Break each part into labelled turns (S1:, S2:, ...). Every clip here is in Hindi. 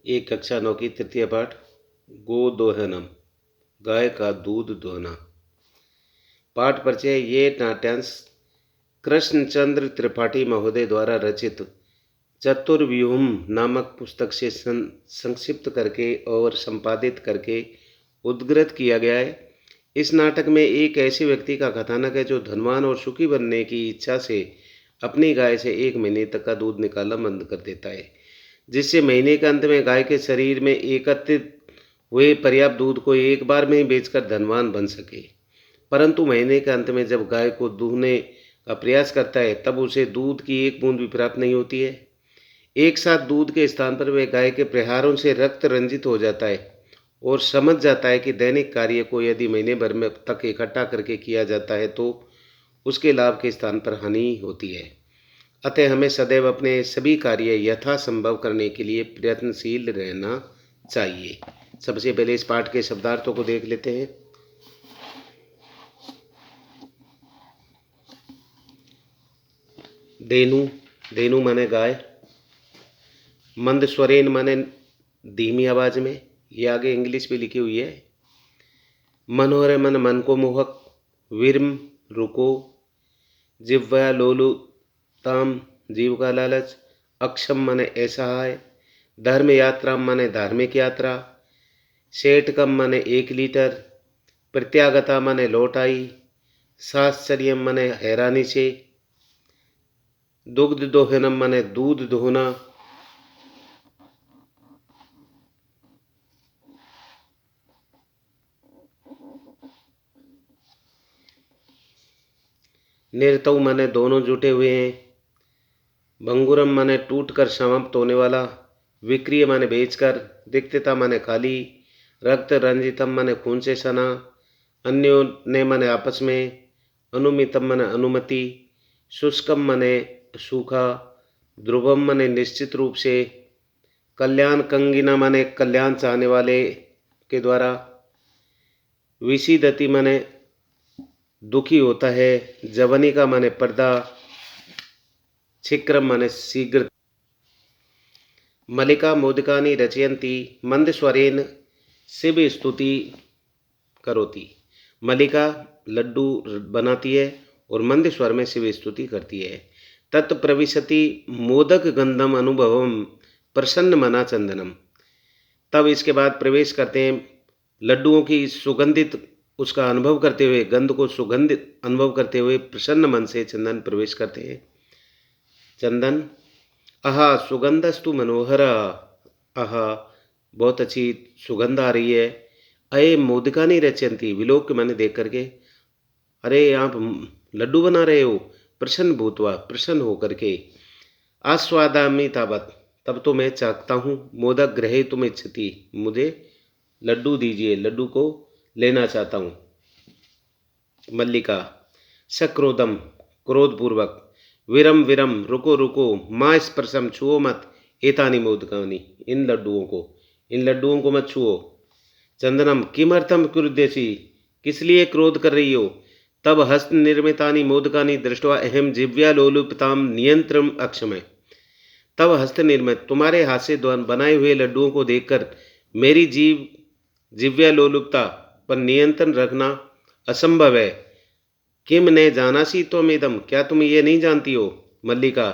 S1: एक कक्षा 9 की तृतीय पाठ गोदोहनम, गाय का दूध दोहना। पाठ परिचय। ये नाट्यांश कृष्णचंद्र त्रिपाठी महोदय द्वारा रचित चतुर्व्यूहम नामक पुस्तक से संक्षिप्त करके और संपादित करके उद्धृत किया गया है। इस नाटक में एक ऐसे व्यक्ति का कथानक है जो धनवान और सुखी बनने की इच्छा से अपनी गाय से 1 महीने तक का दूध निकालना बंद कर देता है, जिससे महीने के अंत में गाय के शरीर में एकत्रित हुए पर्याप्त दूध को एक बार में ही बेचकर धनवान बन सके। परंतु महीने के अंत में जब गाय को दूहने का प्रयास करता है तब उसे दूध की एक बूंद भी प्राप्त नहीं होती है। एक साथ दूध के स्थान पर वह गाय के प्रहारों से रक्त रंजित हो जाता है और समझ जाता है कि दैनिक कार्य को यदि महीने भर में तक इकट्ठा करके किया जाता है तो उसके लाभ के स्थान पर हानि होती है। अतः हमें सदैव अपने सभी कार्य यथासंभव करने के लिए प्रयत्नशील रहना चाहिए। सबसे पहले इस पाठ के शब्दार्थों को देख लेते हैं। देनु, देनु माने गाय। मंद स्वरेन माने धीमी आवाज में, ये आगे इंग्लिश भी लिखी हुई है। मनोहर मन मन को मोहक। विरम रुको। जिह्वा लोलुताम जीव का लालच। अक्षम माने असहाय। धर्म यात्रा माने धार्मिक यात्रा। शेटकम माने 1 लीटर। प्रत्यागता माने लौट आई। साश्चर्यम माने हैरानी से। दुग्ध दोहनम माने दूध दोहना। निर्तव माने दोनों जुटे हुए हैं। भंगुरम माने टूट कर समाप्त होने वाला। विक्रिय माने बेचकर। रिक्तता माने खाली। रक्त रंजितम माने खून से सना। अन्योन्य माने आपस में। अनुमितम माने अनुमति। शुष्कम माने सूखा। ध्रुवम माने निश्चित रूप से। कल्याण कंगिना माने कल्याण चाहने वाले के द्वारा। विषिदति माने दुखी होता है। जवनिका माने पर्दा। शीघ्रम माने शीघ्र। मलिका मोदकानि रचयन्ति मंद स्वरेन शिव स्तुति करोति। मलिका लड्डू बनाती है और मंद स्वर में शिव स्तुति करती है। तत् प्रविशति मोदक गंधम अनुभवम प्रसन्न मना चंदनम। तब इसके बाद प्रवेश करते हैं लड्डुओं की सुगंधित उसका अनुभव करते हुए, गंध को सुगंधित अनुभव करते हुए प्रसन्न मन से चंदन प्रवेश करते हैं। चंदन। आहा सुगंधस्तु मनोहर। आहा बहुत अच्छी सुगंध आ रही है। अये मोदकानि रचयन्ति, विलोक के मैंने देख करके, अरे आप लड्डू बना रहे हो। प्रसन्न भूतवा, प्रसन्न होकर के। आस्वादामि तावत, तब तो मैं चाहता हूँ। मोदक ग्रहे तुम इच्छति, मुझे लड्डू दीजिए, लड्डू को लेना चाहता हूँ। मल्लिका। सक्रोधम, क्रोधपूर्वक। विरम विरम, रुको रुको। माँ स्पर्शम, छुओ मत। एतानी मोदकानी, इन लड्डुओं को मत छुओ। चंदनम। किमर्थम क्रुद्धेसी, किस लिए क्रोध कर रही हो। तब हस्त निर्मितानि मोदकानि दृष्ट्वा अहम जिव्या लोलुपताम नियंत्रम अक्षमय। तब हस्त निर्मित, तुम्हारे हाथ से बनाए हुए लड्डुओं को देखकर मेरी जिव्या लोलुपता पर नियंत्रण रखना असंभव है। किम ने जानासी त्वमेदम, क्या तुम ये नहीं जानती हो। मल्लिका।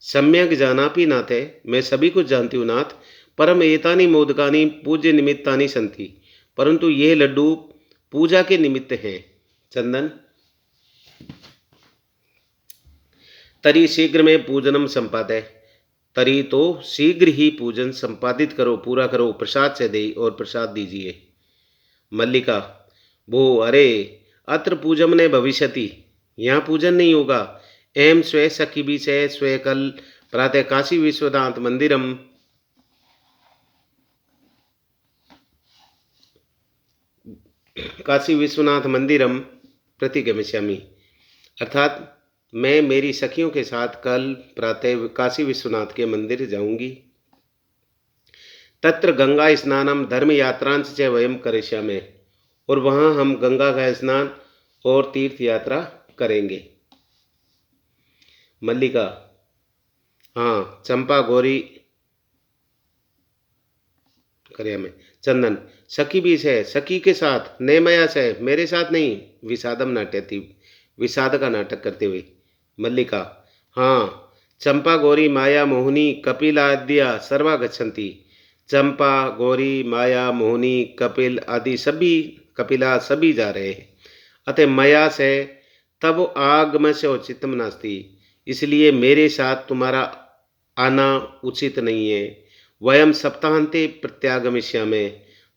S1: सम्यक जानापि नाथ, है मैं सभी कुछ जानती हूँ नाथ। परम एतानि मोदकानि पूज्य निमित्तानि संति, परंतु ये लड्डू पूजा के निमित्त हैं। चंदन। तरी शीघ्र में पूजनम संपादय, तरी तो शीघ्र ही पूजन संपादित करो, पूरा करो। प्रसाद से दे, और प्रसाद दीजिए। मल्लिका। भो अरे अत्र पूजम ने भविष्यति, यहाँ पूजन नहीं होगा। एम स्वे सखी भी से स्वे कल प्रातः काशी विश्वनाथ मंदिरम, काशी विश्वनाथ मंदिरम प्रतिगमिष्यामि, अर्थात मैं मेरी सखियों के साथ कल प्रातः काशी विश्वनाथ के मंदिर जाऊंगी। तत्र गंगा स्नानम धर्म यात्रांच च वयम करिष्यामि, और वहाँ हम गंगा का स्नान और तीर्थ यात्रा करेंगे। मल्लिका। हाँ। चंपा गौरी कर्यामि। चंदन, सखी भी है, सखी के साथ, नय मया से, मेरे साथ नहीं। विषादम नाट्यति, विषाद का नाटक करते हुए। मल्लिका, हाँ। चंपा गौरी माया मोहिनी कपिल आद्या सर्वा गच्छन्ति। चंपा गौरी माया मोहिनी कपिल आदि सभी, कपिला सभी जा रहे हैं। अतः मया से तब आगम से औचित्यम नास्ति, इसलिए मेरे साथ तुम्हारा आना उचित नहीं है। वयम सप्ताहांते प्रत्यागमिष्यामि,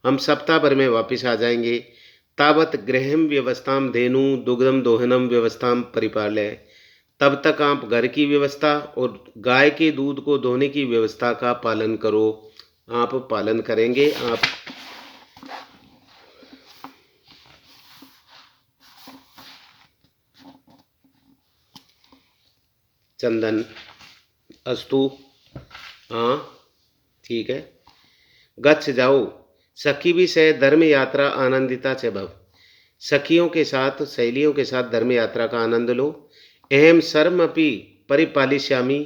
S1: हम सप्ताह भर में वापस आ जाएंगे। तावत गृहम व्यवस्थाम धेनु दुग्धम दोहनम व्यवस्थाम परिपालय, तब तक आप घर की व्यवस्था और गाय के दूध को दोहने की व्यवस्था का पालन करो। आप पालन करेंगे। आप चंदन, अस्तु, हाँ ठीक है। गच्छ, जाओ। सखी भी से धर्म यात्रा आनंदिता से भव, सखियों के साथ, सहेलियों के साथ धर्म यात्रा का आनंद लो। अहम सर्म अपि परिपालिष्यामि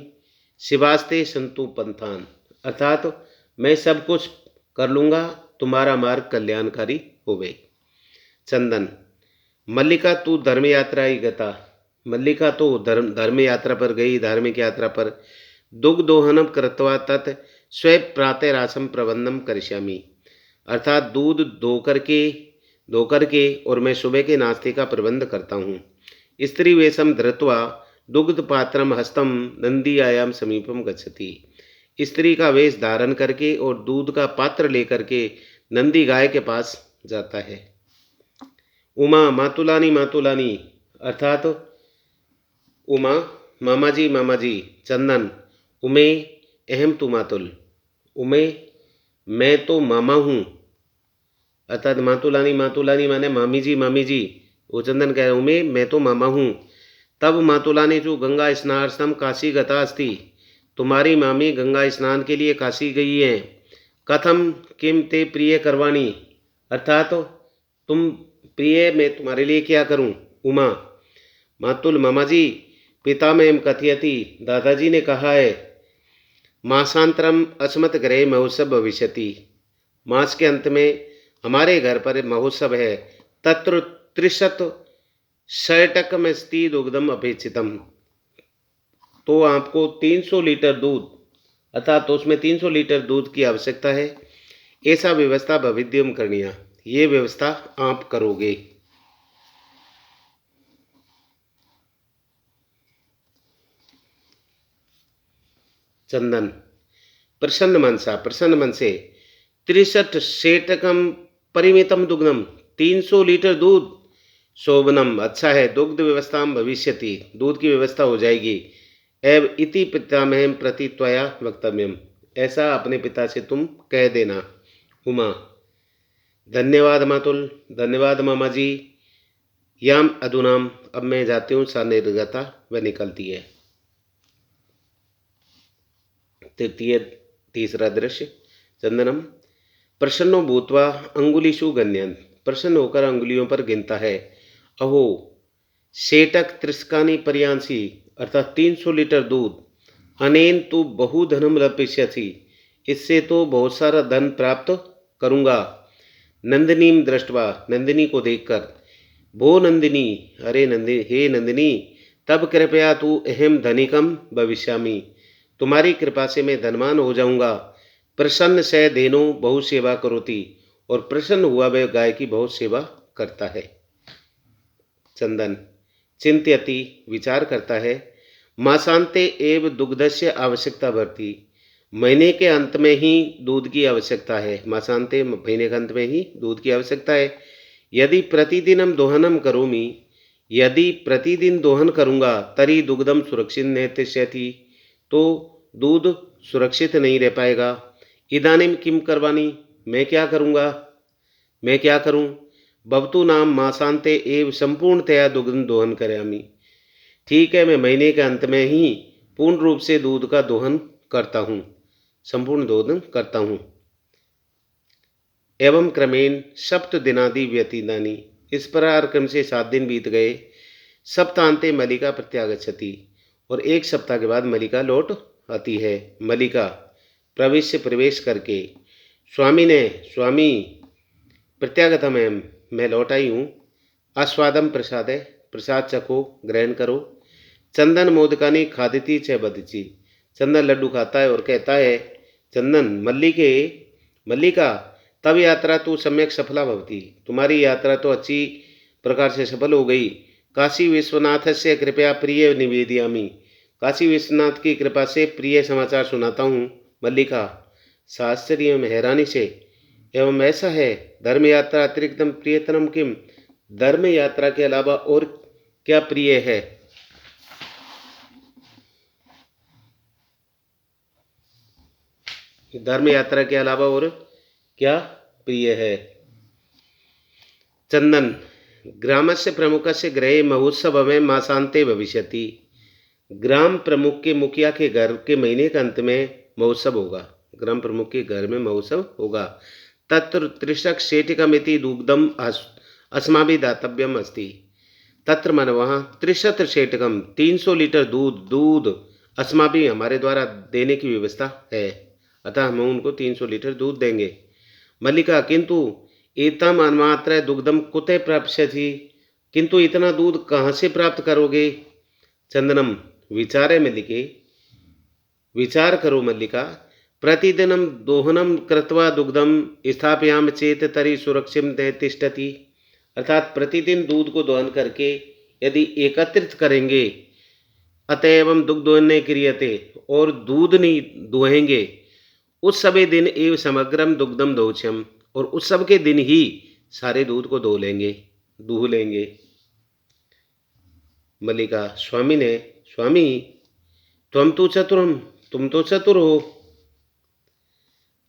S1: शिवास्ते संतु पंथान, अर्थात मैं सब कुछ कर लूँगा, तुम्हारा मार्ग कल्याणकारी होवे। चंदन, मल्लिका तू धर्म यात्रा ही गता, मल्लिका तो धर्म यात्रा पर गई, धार्मिक यात्रा पर। दुग्धोहनम कृत्वा तत् स्व प्रातरासम प्रबंधम करिष्यामि, अर्थात दूध धो करके और मैं सुबह के नाश्ते का प्रबंध करता हूँ। स्त्री वेशम धृत्वा दुग्ध पात्रम हस्तम नंदी आयाम समीपम गच्छति, स्त्री का वेश धारण करके और दूध का पात्र लेकर के नंदी गाय के पास जाता है। उमा, मातुलानी मातुलानी, अर्थात उमा, मामा जी मामा जी। चंदन, उमे अहम तू मातुल, उमे मैं तो मामा हूँ, अर्थात मातुलानी मातुलानी माने मामी जी। वो चंदन कह रहे, उमे मैं तो मामा हूँ। तब मातुलानी जो गंगा स्नानार्थम काशी गता अस्ति, तुम्हारी मामी गंगा स्नान के लिए काशी गई है। कथम किम ते प्रिय करवाणी, अर्थात तुम प्रिय मैं तुम्हारे लिए क्या करूं। उमा, मातुल मामा जी, पिता में कथयति, दादाजी ने कहा है, मासांतरम अस्मत् गृहे महोत्सव भविष्यति, मास के अंत में हमारे घर पर महोत्सव है। तत्र 63 शैटकमस्ति दुग्धम अपेक्षितम, तो आपको 300 लीटर दूध, अर्थात तो उसमें 300 लीटर दूध की आवश्यकता है। ऐसा व्यवस्था भविद्यम करनिया, ये व्यवस्था आप करोगे। चंदन, प्रसन्न मनसा, प्रसन्न मन से। 63 शेटकम परिमितम दुग्धम, 300 लीटर दूध। शोभनम, अच्छा है। दुग्ध व्यवस्था भविष्यति, दूध की व्यवस्था हो जाएगी। एव इति पितामह प्रति त्वया वक्तव्यम, ऐसा अपने पिता से तुम कह देना। उमा, धन्यवाद मातुल, धन्यवाद मामा जी। याम अधुनाम, अब मैं जाती हूँ। सा निर्गता, वह निकलती है। तीसरा दृश्य। चंदनम, प्रसन्नो भूत्वा अंगुलीषु गण्यन्, प्रसन्न होकर अंगुलियों पर गिनता है। अहो शेटक त्रिस्कानी पर्यांसी, अर्थात 300 लीटर दूध। अनेन तू बहुधनम लपिष्यसि, इससे तो बहुत सारा धन प्राप्त करूँगा। नंदिनीम दृष्टवा, नंदिनी को देखकर। भो नंदिनी, अरे नंदिनी, हे नंदिनी, तब कृपया तू अहम धनिकम भविष्यामि, तुम्हारी कृपा से मैं धनवान हो जाऊंगा। प्रसन्न से धेनु बहु सेवा करोति, और प्रसन्न हुआ वह गाय की बहुत सेवा करता है। चंदन, चिंत्यति, विचार करता है। मासांते एव दुग्धस्य आवश्यकता भरती, महीने के अंत में ही दूध की आवश्यकता है। मासांते, महीने के अंत में ही दूध की आवश्यकता है। यदि प्रतिदिनम दोहनम करोमि, यदि प्रतिदिन दोहन करूँगा, तरी दुग्धम सुरक्षित न तिष्यति, तो दूध सुरक्षित नहीं रह पाएगा। इदानीम किम करवानी, मैं क्या करूँगा, मैं क्या करूँ। भवतु नाम मासांते एव संपूर्णतया दुग्ध दोहन करामी, ठीक है, मैं महीने के अंत में ही पूर्ण रूप से दूध का दोहन करता हूँ, संपूर्ण दोहन करता हूँ। एवं क्रमेण सप्त दिनादि व्यतीतानि, इस प्रकार क्रम से 7 दिन बीत गए। सप्तांते मलिका प्रत्यागच्छति, और 1 सप्ताह के बाद मलिका लौट आती है। मलिका प्रवेश करके। स्वामी ने, स्वामी प्रत्यागतम है, मैं लौट आई हूँ। आस्वादम प्रसाद है, प्रसाद चखो, ग्रहण करो। चंदन मोदकानी खादिति च बदची, चंदन लड्डू खाता है और कहता है, चंदन मल्लिके, मल्लिका तब यात्रा तो सम्यक सफला भवती, तुम्हारी यात्रा तो अच्छी प्रकार से सफल हो गई। काशी विश्वनाथ से कृपया प्रिय निवेदयामी, काशी विश्वनाथ की कृपा से प्रिय समाचार सुनाता हूँ। मल्लिका शास्त्रीय एवं हैरानी से, एवं ऐसा है, धर्म यात्रा अतिरिक्तम प्रियतरम किम, धर्म यात्रा के अलावा और क्या प्रिय है। धर्म यात्रा के अलावा और क्या प्रिय है। चंदन ग्रामस्य प्रमुखस्य गृहे महोत्सव में मासांते भविष्यति, ग्राम प्रमुख के मुखिया के घर के महीने के अंत में महोत्सव होगा, ग्राम प्रमुख के घर में महोत्सव होगा। तत्र त्रिशक शेटिकमिति दुग्धम अस्माभि दातव्यम अस्ति, तत्र मन वहाँ त्रिशत शेटकम 300 लीटर दूध अस्माभि हमारे द्वारा देने की व्यवस्था है, अतः हम उनको 300 लीटर दूध देंगे। मल्लिका किंतु एतम अन्मात्र दुग्धम कुते प्राप्स्यति, किंतु इतना दूध कहाँ से प्राप्त करोगे। चंदनम विचारे मल्लिके, विचार करो मल्लिका, प्रतिदिनम दोहनम कृत्वा दुग्धम स्थापयाम चेत तरी सुरक्षित तिष्ठति, अर्थात प्रतिदिन दूध को दोहन करके यदि एकत्रित करेंगे, अतएव दुग्ध दोहने क्रियते, और दूध नहीं दोहेंगे, उस सभी दिन एवं समग्रम दुग्धम दोच्यम, और उस सब के दिन ही सारे दूध को दो लेंगे, दूह लेंगे। मल्लिका स्वामी ने, स्वामी त्वम तो चतुरम, तुम तो चतुर हो।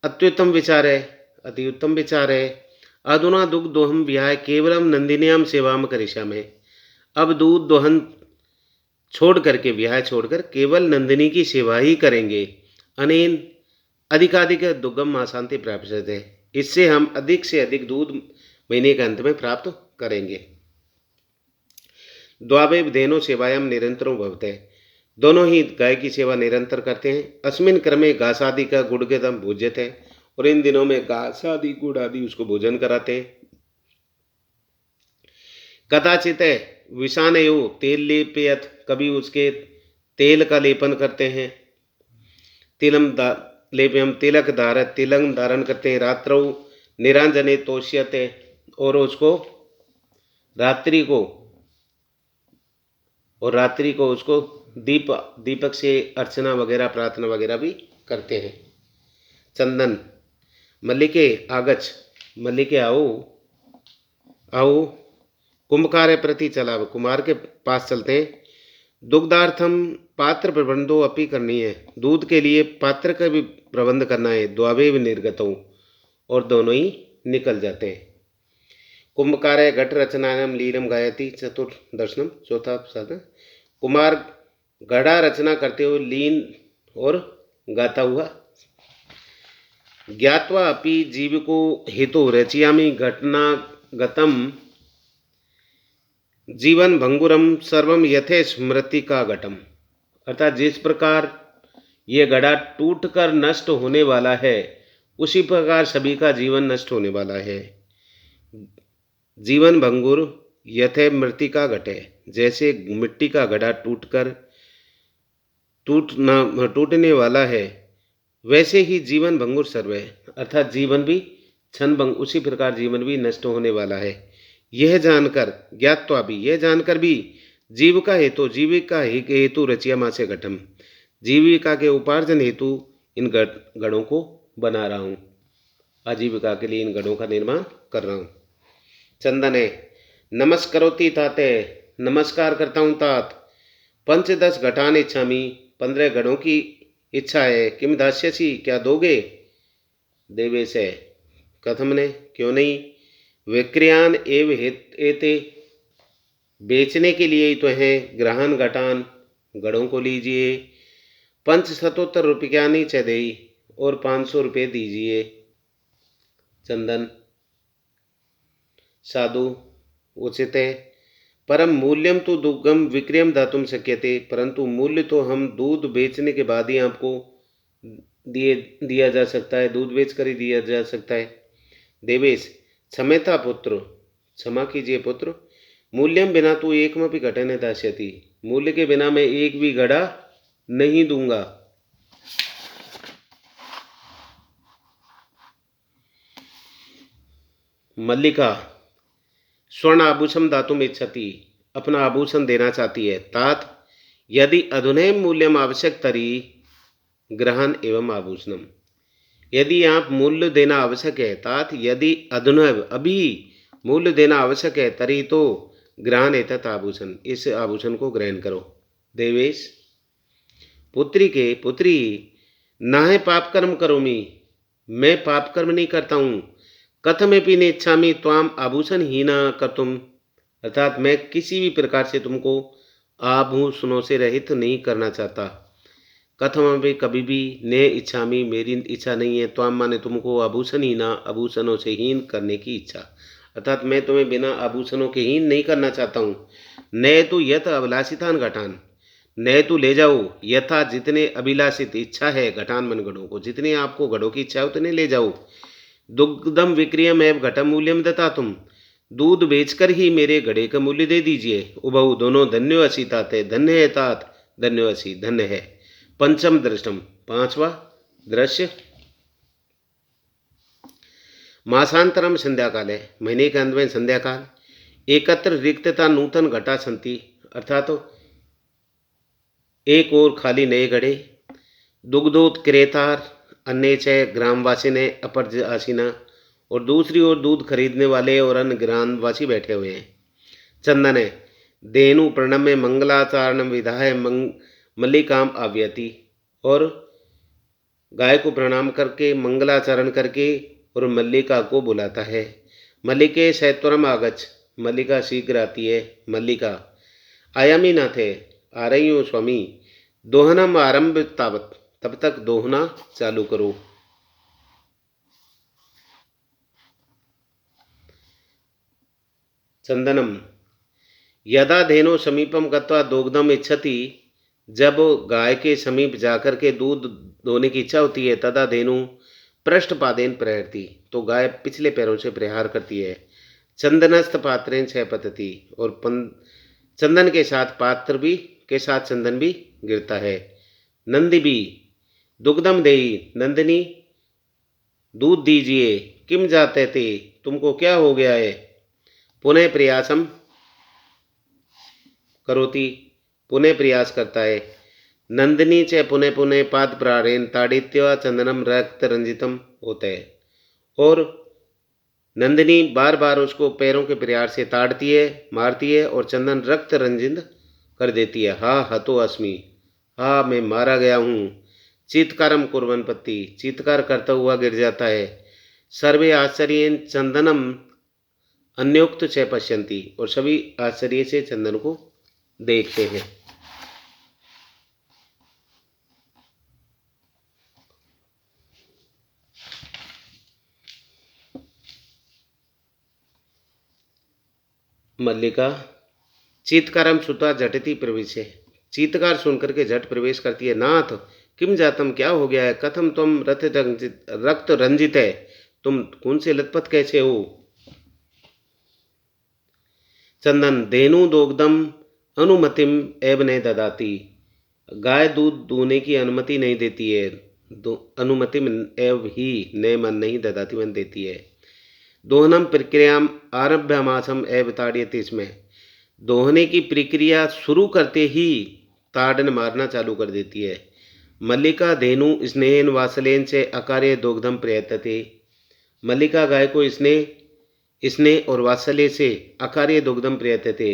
S1: अत्युत्तम विचार है, अति उत्तम विचार है। अधुना दुग्ध दोहम विहाय केवलम नंदिन्याम सेवाम करिष्यामि, अब दूध दोहन छोड़ करके, विहाय छोड़कर केवल नंदिनी की सेवा ही करेंगे। अनेन अधिकाधिक दुग्धम मासांति प्राप्त है, इससे हम अधिक से अधिक दूध महीने के अंत में प्राप्त करेंगे। द्वावेव धेनो सेवायाम निरंतरो भवते, दोनों ही गाय की सेवा निरंतर करते हैं। अस्मिन क्रमे घासादि का गुड़गतम भोज्यते हैं, और इन दिनों में घास आदि गुड़ आदि उसको भोजन कराते हैं। कदाचित विषानयो तेल लेपयत, कभी उसके तेल का लेपन करते हैं। तिलम लेपयम तिलक धारत, तिलक धारण करते हैं। रात्रौ निरांजने तोष्यते, और उसको रात्रि को उसको दीपक से अर्चना वगैरह प्रार्थना वगैरह भी करते हैं। चंदन मल्लिके आगच, मल्लिके आओ आओ, कुंभकार प्रति चला, कुमार के पास चलते हैं। दुग्धार्थम पात्र प्रबंधो अपि करनी है, दूध के लिए पात्र का भी प्रबंध करना है। द्वावेव निर्गतों, और दोनों ही निकल जाते हैं। कुंभकार घट रचनायाम लीलम गायति चतुर्दर्शनम, चौथा साधन। कुमार घड़ा रचना करते हुए लीन और गाता हुआ। ज्ञात्वा अपि जीविको हेतु रचयामि घटना गतम जीवन भंगुरम सर्वम यथे स्मृति का घटम, अर्थात जिस प्रकार ये घड़ा टूटकर नष्ट होने वाला है, उसी प्रकार सभी का जीवन नष्ट होने वाला है। जीवन भंगुर यथे मृतिका घटे, जैसे मिट्टी का घड़ा टूटने वाला है, वैसे ही जीवन भंगुर सर्व है, अर्थात जीवन भी क्षण भंग, उसी प्रकार जीवन भी नष्ट होने वाला है। यह जानकर, ज्ञात्वा भी, यह जानकर भी, जीविका हेतु रचियामा से घटम, जीविका के उपार्जन हेतु इन गढ़ों को बना रहा हूँ, आजीविका के लिए इन गढ़ों का निर्माण कर रहा हूँ। चंदने नमस्करोति ताते, नमस्कार करता हूँ तात। 5-10 घटान इच्छामी, 15 घड़ों की इच्छा है। किम दास्यसी, क्या दोगे। देवेश है, कथम ने, क्यों नहीं। विक्रियान एव एते, बेचने के लिए ही तो है। ग्रहण घटान, गढ़ों को लीजिए। 570 रुपयानी चदेई, और 500 रुपये दीजिए। चंदन साधु उचित है, परम मूल्यम तो दुग्धम विक्रयम दातुम शक्यते, परंतु मूल्य तो हम दूध बेचने के बाद ही आपको दिया जा सकता है, दूध बेचकर ही दिया जा सकता है। देवेश, क्षम्यता पुत्र, क्षमा कीजिए पुत्र, मूल्यम बिना तू एकमपि घटे न दास्यति, मूल्य के बिना मैं एक भी घड़ा नहीं दूंगा। मल्लिका, स्वर्ण आभूषण दातुम इच्छति, अपना आभूषण देना चाहती है। तात, यदि अधुनैव मूल्यम आवश्यक तरी ग्रहण एवं आभूषणम, यदि आप मूल्य देना आवश्यक है, तात यदि अधुनैव अभी मूल्य देना आवश्यक है, तरी तो ग्रहण एतत् आभूषण, इस आभूषण को ग्रहण करो। देवेश, पुत्री नाहे पाप कर्म करोमि, मैं पाप कर्म नहीं करता हूँ। कथमेपि नेच्छामि त्वाम आभूषण हीना कर्तुम, अर्थात मैं किसी भी प्रकार से तुमको आभूषणों से रहित नहीं करना चाहता। कथमपि कभी भी ने इच्छामि, मेरी इच्छा नहीं है। त्वाम माने तुमको, आभूषण हीना, आभूषणों से हीन करने की इच्छा, अर्थात मैं तुम्हें बिना आभूषणों के हीन नहीं करना चाहता हूँ। न तो यथ अभिलाषितान घटान, न तो ले जाओ यथा जितने अभिलाषित इच्छा है, घटान मन घड़ों को, जितने आपको घड़ों की इच्छा है उतने ले जाओ। दुग्धम विक्रियम एवं घटम मूल्यम दता तुम, दूध बेचकर ही मेरे घड़े का मूल्य दे दीजिए। उभऊ दोनों धन्यो असी ताते, धन्य है तात, धन्यो असी धन्य है। पंचम दृष्टम, पांचवा दृश्य, मासांतरम संध्या काल है, महीने के अंत में संध्या काल। एकत्र रिक्तता नूतन घटा संति, अर्थात एक और खाली नए घड़े। दुग्धोत क्रेतार अन्य च ग्रामवासी ने अपर्ज आसीना, और दूसरी ओर दूध खरीदने वाले और अन्य ग्रामवासी बैठे हुए हैं। चंदन है, धेनु प्रणम्य मंगलाचारण विधाय मल्लिकाम आव्यति, और गाय को प्रणाम करके मंगलाचरण करके और मल्लिका को बुलाता है। मल्लिके सैत्वरम आगच्छ, मल्लिका शीघ्र आती है। मल्लिका, आयामी नाथ है, आ रही हूँ स्वामी। दोहनम आरंभ तावत, तब तक दोहना चालू करो। चंदनम, यदा धेनो समीपम गत्वा दोग्धम इच्छति, जब गाय के समीप जाकर के दूध दोने की इच्छा होती है, तदा धेनु पृष्ठपादेन प्रहरती, तो गाय पिछले पैरों से प्रहार करती है। चंदनस्थ पात्रेन छह पतती, और चंदन के साथ पात्र भी के साथ चंदन भी गिरता है। नंदी भी, दुग्धम देई, नंदिनी दूध दीजिए। किम जाते थे, तुमको क्या हो गया है। पुनः प्रयासम करोति, पुनः प्रयास करता है। नंदिनी च पुनः पुनः पाद प्रारेण ताड़ित्य चंदनम रक्त रंजितम होता है, और नंदिनी बार बार उसको पैरों के प्रहार से ताड़ती है, मारती है, और चंदन रक्त रंजित कर देती है। हा हतो अस्मि, हा मैं मारा गया हूँ। चीतकारम कुर्बन पत्ती, चीतकार करता हुआ गिर जाता है। सर्वे आश्चर्येन चंदनम अन्योक्त च पश्यन्ति, और सभी आश्चर्य से चंदन को देखते हैं। मल्लिका, चीतकारम श्रुत्वा झटिति प्रवेश है, चीतकार सुनकर के झट प्रवेश करती है। नाथ किम जातम, क्या हो गया है। कथम तुम रक्त रंजित है, तुम खून से लथपथ कैसे हो। चंदन, धेनु दोग्धम अनुमतिम एव ने ददाती, गाय दूध दूने की अनुमति नहीं देती है। अनुमति एव ही ने मन नहीं ददाती मन देती है। दोहनम प्रक्रियाम आरभ्यमासम एव ताड़यति, इसमें दोहने की प्रक्रिया शुरू करते ही ताड़न मारना चालू कर देती है। मल्लिका धेनु स्नेहन वात्सल्येन से अकार्य दोग्धम प्रयतते, मल्लिका गाय को स्नेह और वात्सल्य से अकार्य दुग्धम प्रयतते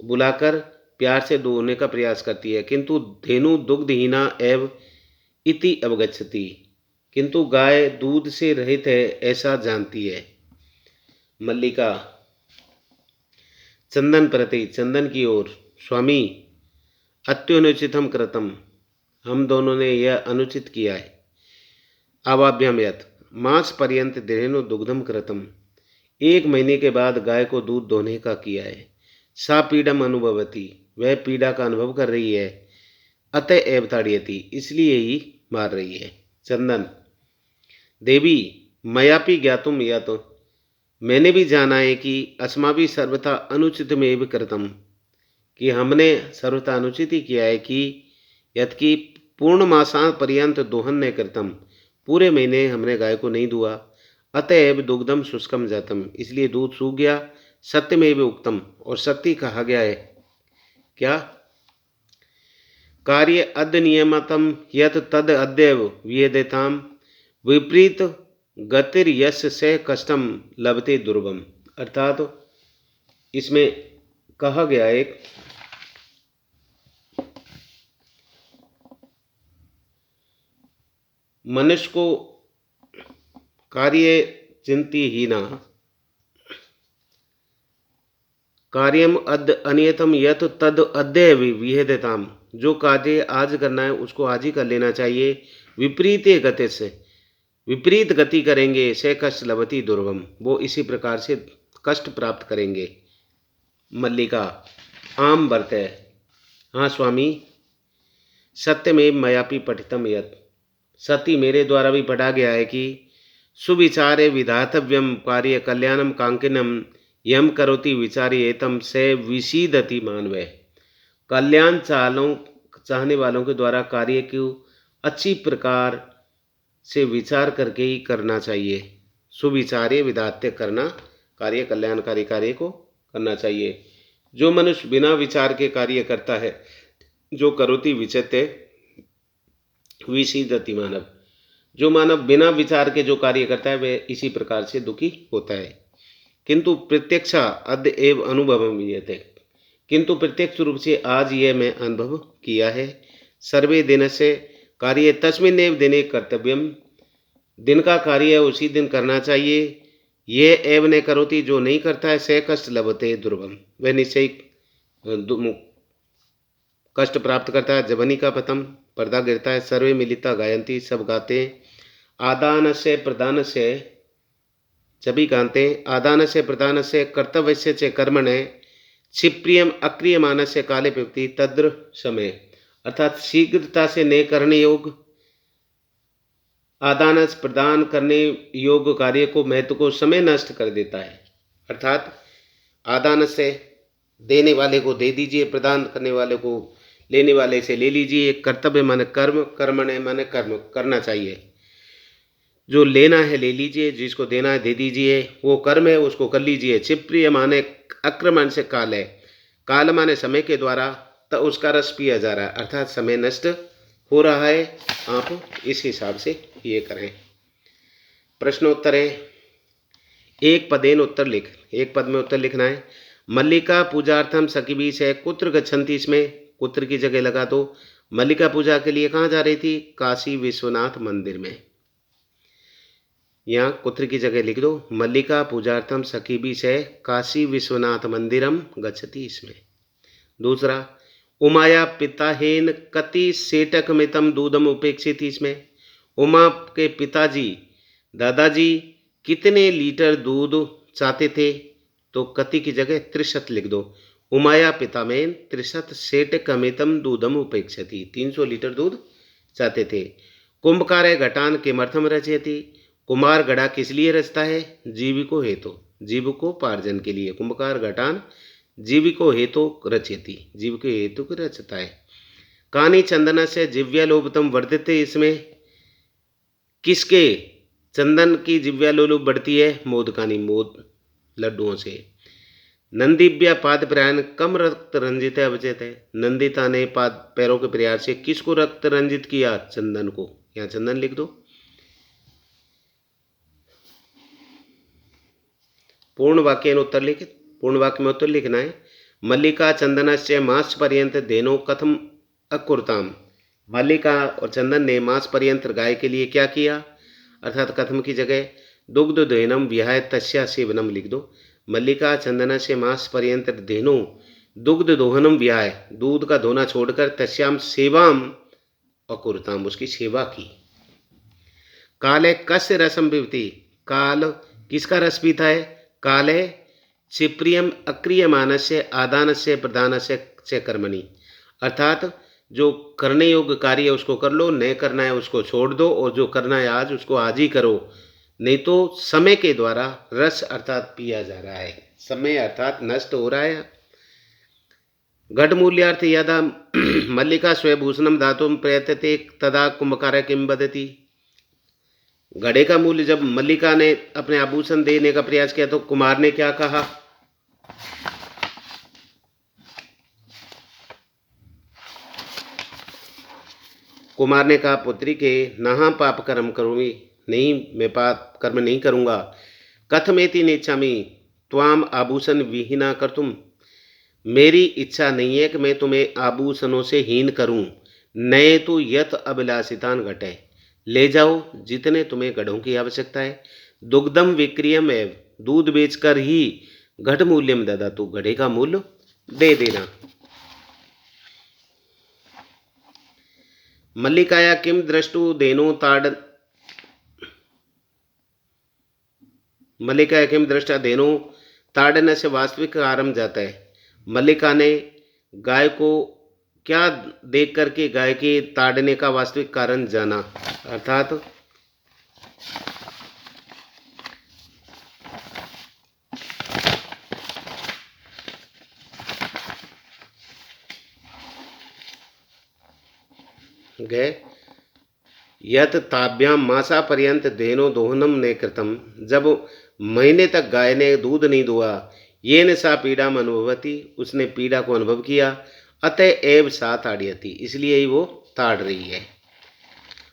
S1: बुलाकर प्यार से दोहने का प्रयास करती है। किंतु धेनु दुग्धहीना एव इति अवगच्छति, किंतु गाय दूध से रहित है ऐसा जानती है। मल्लिका चंदन प्रति, चंदन की ओर, स्वामी अत्युनुचितम कृतम, हम दोनों ने यह अनुचित किया है। अवाभ्यम यत मास पर्यंत धेनु दुग्धम कृतम, एक महीने के बाद गाय को दूध दोहने का किया है। सा पीड़म अनुभवती, वह पीड़ा का अनुभव कर रही है। अतः एव ताड़यति, इसलिए ही मार रही है। चंदन। देवी मयापि ज्ञातुम यत्, मैंने भी जाना है कि अस्माभि सर्वथा अनुचितमेव कृतम, कि हमने सर्वथा अनुचित ही किया है कि यत् कि पूर्णमासा पर्यंत दोहन न कृतम, पूरे महीने हमने गाय को नहीं दुआ। अतएव दुग्धम शुष्कम जातम, इसलिए दूध सूख गया। सत्यमेव उक्तम, और सत्य कहा गया है। क्या? कार्य अद्य नियमतम यत तद अद्यव वियदेताम, विपरीत गतिर यश से कष्टम लभते दुर्गम। अर्थात इसमें कहा गया एक मनुष्य को कार्य चिंती ही ना, कार्यम अद्य अनियतम यत तद अद्य विहेदताम, जो कार्य आज करना है उसको आज ही कर लेना चाहिए। विपरीत गति से, विपरीत गति करेंगे से कष्ट लभती दुर्गम, वो इसी प्रकार से कष्ट प्राप्त करेंगे। मल्लिका आम व्रत है। हाँ स्वामी, सत्य में मयापि पठितम यत, सत्य मेरे द्वारा भी पढ़ा गया है कि सुविचारे विधातव्यम कार्य कल्याणम कांकिनम यम करोति विचार्येतम से विशीदति मानवः, कल्याण चाहने वालों के द्वारा कार्य को अच्छी प्रकार से विचार करके ही करना चाहिए। सुविचार्य विधात्य करना, कार्य कल्याणकारी कार्य को करना चाहिए। जो मनुष्य बिना विचार के कार्य करता है, जो करोति विचते विशीदति मानव, जो मानव बिना विचार के जो कार्य करता है वह इसी प्रकार से दुखी होता है। किंतु प्रत्यक्षा अद्य एव अनुभवम विद्यते, किंतु प्रत्यक्ष रूप से आज यह मैं अनुभव किया है। सर्वे दिन से कार्य तस्मिन्नेव दिने कर्तव्यम, दिन का कार्य उसी दिन करना चाहिए। ये एव न करोति, जो नहीं करता है से कष्ट लभते दुर्गम, वह निश्चय कष्ट प्राप्त करता है। जबनी का पतम, पर्दा गिरता है। सर्वे मिलिता गायंती, सब गाते हैं। आदान से प्रदान से, सभी गाते हैं। आदान से प्रदान से कर्तव्य से कर्मण है। क्षिप्रियम अक्रियमान से काले व्यक्ति तद्र समय, अर्थात शीघ्रता से न करने योग, आदान प्रदान करने योग कार्य को, महत्व को समय नष्ट कर देता है। अर्थात आदान से देने वाले को दे दीजिए, प्रदान करने वाले को लेने वाले से ले लीजिए। कर्तव्य माने कर्म, कर्मण्य माने कर्म करना चाहिए। जो लेना है ले लीजिए, जिसको देना है दे दीजिए, वो कर्म है उसको कर लीजिए। क्षिप्रिय माने आक्रमण से काल है, काल माने समय के द्वारा तो उसका रस पिया जा रहा है, अर्थात समय नष्ट हो रहा है। आप इस हिसाब से ये करें। प्रश्नोत्तर है, एक पदेन उत्तर लिख, एक पद में उत्तर लिखना है। मल्लिका पूजार्थम सखी से कुत्र गच्छन्ति, इसमें कुत्र की जगह लगा दो। मल्लिका पूजा के लिए कहाँ जा रही थी? काशी विश्वनाथ मंदिर में। यहाँ कुत्र की जगह लिख दो। मल्लिका पूजार्थम सखी से काशी विश्वनाथ मंदिरम गच्छति, इसमें। दूसरा, उमाया पिताहेन कति सेटक मितम दूधम उपेक्षित, इसमें उमा के पिताजी दादाजी कितने लीटर दूध चाहते थे? तो कति की जगह 63 लिख दो। उमाया पितामेन 63 सेटक मितम दूधम उपेक्षति, 300 लीटर दूध चाहते थे। कुंभकार घटान किमर्थम रचयति, कुम्हार घड़ा किस लिए रचता है? जीविको हेतु, जीविकोपार्जन के लिए। कुंभकार घटान जीविको हेतु रचयति, जीव के हेतु को रचता है। कानी चंदन से जिव्यालोभतम वर्धते, इसमें किसके चंदन की जिव्यालोलुप बढ़ती है? मोदकानी, मोद लड्डुओं से। नंदिव्या पाद प्रयाण कम रक्त रंजित अवचेत है, नंदिता ने पाद पैरों के प्रयास से किसको रक्त रंजित किया? चंदन को। यहाँ चंदन लिख दो। पूर्ण वाक्य उत्तर लिखित, पूर्ण वाक्य में उत्तर लिखना है। मल्लिका चंदनस्य मास पर्यंत धेनो कथम अकुरताम, मल्लिका और चंदन ने मास पर्यंत गाय के लिए क्या किया? अर्थात कथम की जगह दुग्ध धेनम विहाय तस्या सेवनम लिख दो। मल्लिका चंदन से मास पर्यंत धेनो दुग्ध दोहनम विहाय, दूध का धोना छोड़कर तस्याम सेवाम अकुरताम, उसकी सेवा की। काले कस्य रसम पिबती, काल किसका रस पीता है? काले क्षिप्रियम अक्रियमानस्य आदानस्य प्रदानस्य च कर्मणि, अर्थात जो करने योग्य कार्य है उसको कर लो, नहीं करना है उसको छोड़ दो, और जो करना है आज उसको आज ही करो, नहीं तो समय के द्वारा रस अर्थात पिया जा रहा है, समय अर्थात नष्ट हो रहा है। घट मूल्यार्थ यदा मल्लिका स्वभूषणम धातुम प्रयतते तदा कुंभकार किम वदति। घड़े का मूल्य जब मल्लिका ने अपने आभूषण देने का प्रयास किया तो कुमार ने क्या कहा? कुमार ने कहा, पुत्री के नहा पाप कर्म करूँगी, नहीं मैं पाप कर्म नहीं करूँगा। कथमेति नेच्छामि त्वाम आभूषण विहीना कर्तुम। मेरी इच्छा नहीं है कि मैं तुम्हें आभूषणों से हीन करूं। नए तो यत अभिलाषितान घटे, ले जाओ जितने तुम्हें गढ़ों की आवश्यकता है। दुग्धम विक्रियम है, दूध बेचकर ही घट मूल्यम ददा, तू घड़े का मूल्य दे देना। मल्लिकाया किम दृष्टु देनो ताड़, मल्लिकाया किम दृष्टा देनो ताड़न से वास्तविक आरंभ जाता है। मल्लिका ने गाय को क्या देख करके गाय के ताड़ने का वास्तविक कारण जाना, अर्थात गए यत ताभ्याम मासा पर्यंत धेनो दोहनम ने कृतम, जब महीने तक गाय ने दूध नहीं दुआ, ये न सा पीड़ा में अनुभवती, उसने पीड़ा को अनुभव किया, अतः एव सा ताड़यती, इसलिए ही वो ताड़ रही है।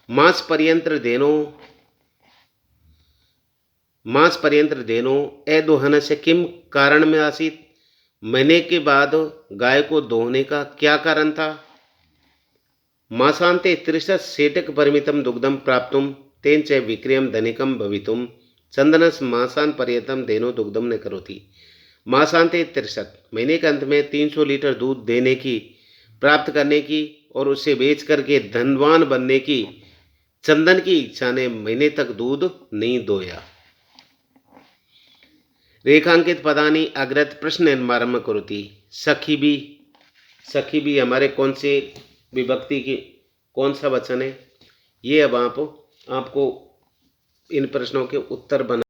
S1: मास पर्यंत्र देनो, मास पर्यंत्र देनो अदोहन से किम कारण में आसित, महीने के बाद गाय को दोहने का क्या कारण था? मासान्ते 63 सेटक परिमितम दुग्धम प्राप्तुम तेन च विक्रयम धनिकम भवितुम चंदनस मासान पर्यतम देनो दुग्धम न करोति। मासान्ते 63, महीने के अंत में 300 लीटर दूध देने की, प्राप्त करने की और उसे बेच करके धनवान बनने की चंदन की इच्छा ने महीने तक दूध नहीं दोया। रेखांकित पदानी अग्रत प्रश्न निर्मारंभ करोति। सखी भी हमारे कौन से विभक्ति की कौन सा वचन है, ये अब आपको इन प्रश्नों के उत्तर बना